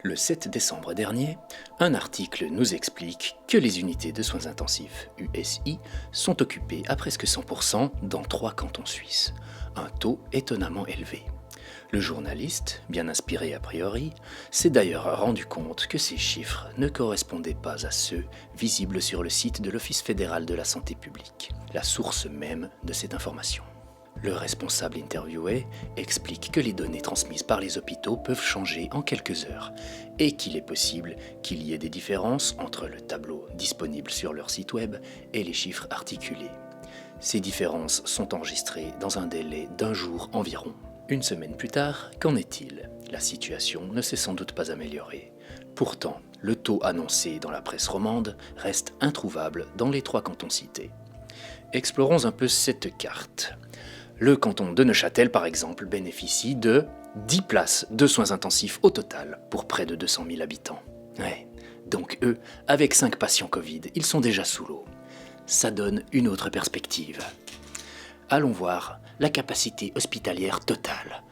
Le 7 décembre dernier, un article nous explique que les unités de soins intensifs, USI, sont occupées à presque 100% dans 3 cantons suisses, un taux étonnamment élevé. Le journaliste, bien inspiré a priori, s'est d'ailleurs rendu compte que ces chiffres ne correspondaient pas à ceux visibles sur le site de l'Office fédéral de la santé publique, la source même de cette information. Le responsable interviewé explique que les données transmises par les hôpitaux peuvent changer en quelques heures et qu'il est possible qu'il y ait des différences entre le tableau disponible sur leur site web et les chiffres articulés. Ces différences sont enregistrées dans un délai d'1 jour environ. Une semaine plus tard, qu'en est-il ? La situation ne s'est sans doute pas améliorée. Pourtant, le taux annoncé dans la presse romande reste introuvable dans les 3 cantons cités. Explorons un peu cette carte. Le canton de Neuchâtel, par exemple, bénéficie de 10 places de soins intensifs au total pour près de 200 000 habitants. Ouais, donc eux, avec 5 patients Covid, ils sont déjà sous l'eau. Ça donne une autre perspective. Allons voir la capacité hospitalière totale.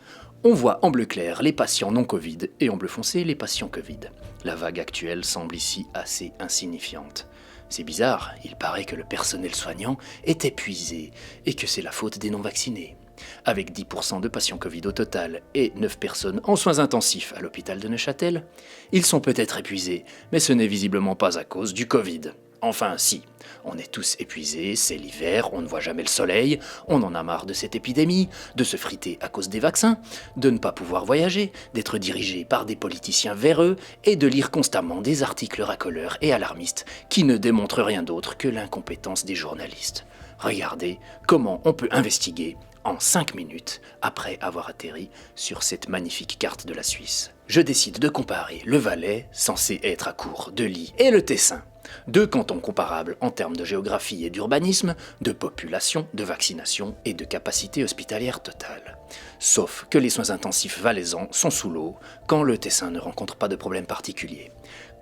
On voit en bleu clair les patients non Covid et en bleu foncé les patients Covid. La vague actuelle semble ici assez insignifiante. C'est bizarre, il paraît que le personnel soignant est épuisé et que c'est la faute des non-vaccinés. Avec 10% de patients Covid au total et 9 personnes en soins intensifs à l'hôpital de Neuchâtel, ils sont peut-être épuisés, mais ce n'est visiblement pas à cause du Covid. Enfin, si, on est tous épuisés, c'est l'hiver, on ne voit jamais le soleil, on en a marre de cette épidémie, de se friter à cause des vaccins, de ne pas pouvoir voyager, d'être dirigé par des politiciens véreux et de lire constamment des articles racoleurs et alarmistes qui ne démontrent rien d'autre que l'incompétence des journalistes. Regardez comment on peut investiguer en 5 minutes après avoir atterri sur cette magnifique carte de la Suisse. Je décide de comparer le Valais, censé être à court de lits, et le Tessin. 2 cantons comparables en termes de géographie et d'urbanisme, de population, de vaccination et de capacité hospitalière totale. Sauf que les soins intensifs valaisans sont sous l'eau quand le Tessin ne rencontre pas de problème particulier.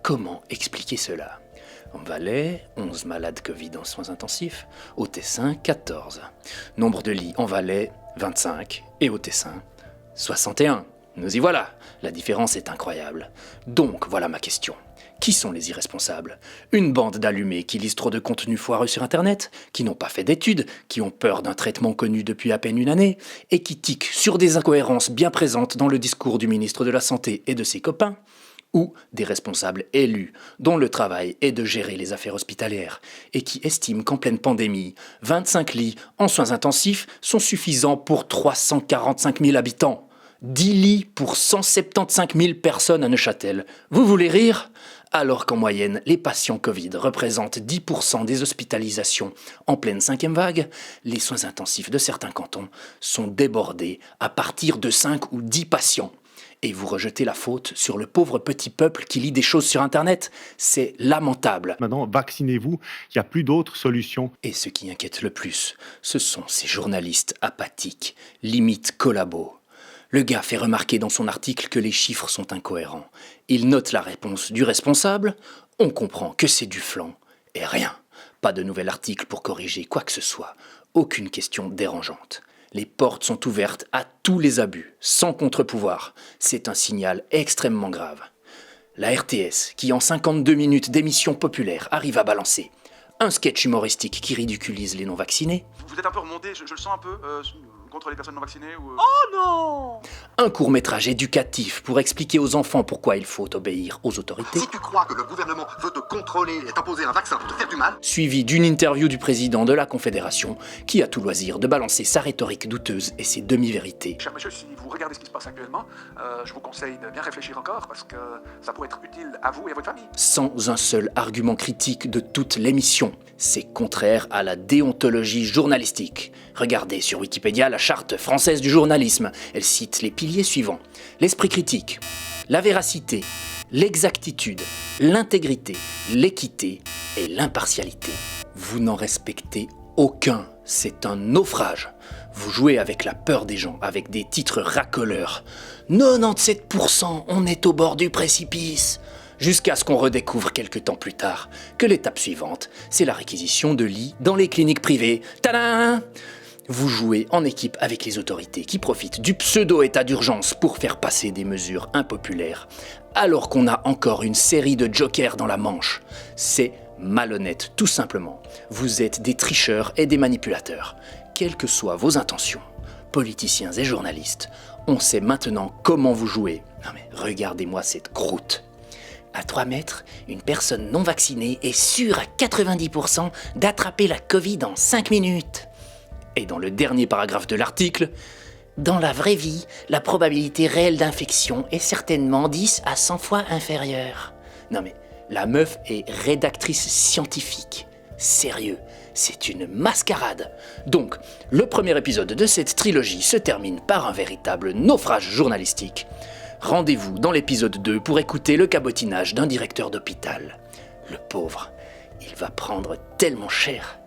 Comment expliquer cela ? En Valais, 11 malades Covid en soins intensifs, au Tessin, 14. Nombre de lits en Valais, 25, et au Tessin, 61. Nous y voilà, la différence est incroyable. Donc, voilà ma question. Qui sont les irresponsables ? Une bande d'allumés qui lisent trop de contenu foireux sur Internet, qui n'ont pas fait d'études, qui ont peur d'un traitement connu depuis à peine une année, et qui tiquent sur des incohérences bien présentes dans le discours du ministre de la Santé et de ses copains ? Ou des responsables élus, dont le travail est de gérer les affaires hospitalières, et qui estiment qu'en pleine pandémie, 25 lits en soins intensifs sont suffisants pour 345 000 habitants. 10 lits pour 175 000 personnes à Neuchâtel. Vous voulez rire ? Alors qu'en moyenne, les patients Covid représentent 10% des hospitalisations en pleine 5e vague, les soins intensifs de certains cantons sont débordés à partir de 5 ou 10 patients. Et vous rejetez la faute sur le pauvre petit peuple qui lit des choses sur Internet. C'est lamentable. Maintenant, vaccinez-vous, il n'y a plus d'autres solutions. Et ce qui inquiète le plus, ce sont ces journalistes apathiques, limite collabos. Le gars fait remarquer dans son article que les chiffres sont incohérents. Il note la réponse du responsable, on comprend que c'est du flan, et rien. Pas de nouvel article pour corriger quoi que ce soit. Aucune question dérangeante. Les portes sont ouvertes à tous les abus, sans contre-pouvoir. C'est un signal extrêmement grave. La RTS, qui en 52 minutes d'émission populaire arrive à balancer un sketch humoristique qui ridiculise les non-vaccinés. Vous êtes un peu remonté, je le sens un peu, contre les personnes non vaccinées ou... Oh non! Un court-métrage éducatif pour expliquer aux enfants pourquoi il faut obéir aux autorités. Si tu crois que le gouvernement veut te contrôler et t'imposer un vaccin pour te faire du mal... Suivi d'une interview du président de la Confédération qui a tout loisir de balancer sa rhétorique douteuse et ses demi-vérités. Cher monsieur, si vous regardez ce qui se passe actuellement, je vous conseille de bien réfléchir encore parce que ça pourrait être utile à vous et à votre famille. Sans un seul argument critique de toute l'émission. C'est contraire à la déontologie journalistique. Regardez sur Wikipédia la charte française du journalisme. Elle cite les piliers suivants. L'esprit critique, la véracité, l'exactitude, l'intégrité, l'équité et l'impartialité. Vous n'en respectez aucun. C'est un naufrage. Vous jouez avec la peur des gens, avec des titres racoleurs. 97%, on est au bord du précipice. Jusqu'à ce qu'on redécouvre quelques temps plus tard que l'étape suivante, c'est la réquisition de lits dans les cliniques privées. Tadam ! Vous jouez en équipe avec les autorités qui profitent du pseudo-état d'urgence pour faire passer des mesures impopulaires, alors qu'on a encore une série de jokers dans la manche. C'est malhonnête, tout simplement. Vous êtes des tricheurs et des manipulateurs. Quelles que soient vos intentions, politiciens et journalistes, on sait maintenant comment vous jouez. Non mais regardez-moi cette croûte. À 3 mètres, une personne non vaccinée est sûre à 90% d'attraper la Covid en 5 minutes. Et dans le dernier paragraphe de l'article, dans la vraie vie, la probabilité réelle d'infection est certainement 10 à 100 fois inférieure. Non mais, la meuf est rédactrice scientifique. Sérieux, c'est une mascarade. Donc, le premier épisode de cette trilogie se termine par un véritable naufrage journalistique. Rendez-vous dans l'épisode 2 pour écouter le cabotinage d'un directeur d'hôpital. Le pauvre, il va prendre tellement cher.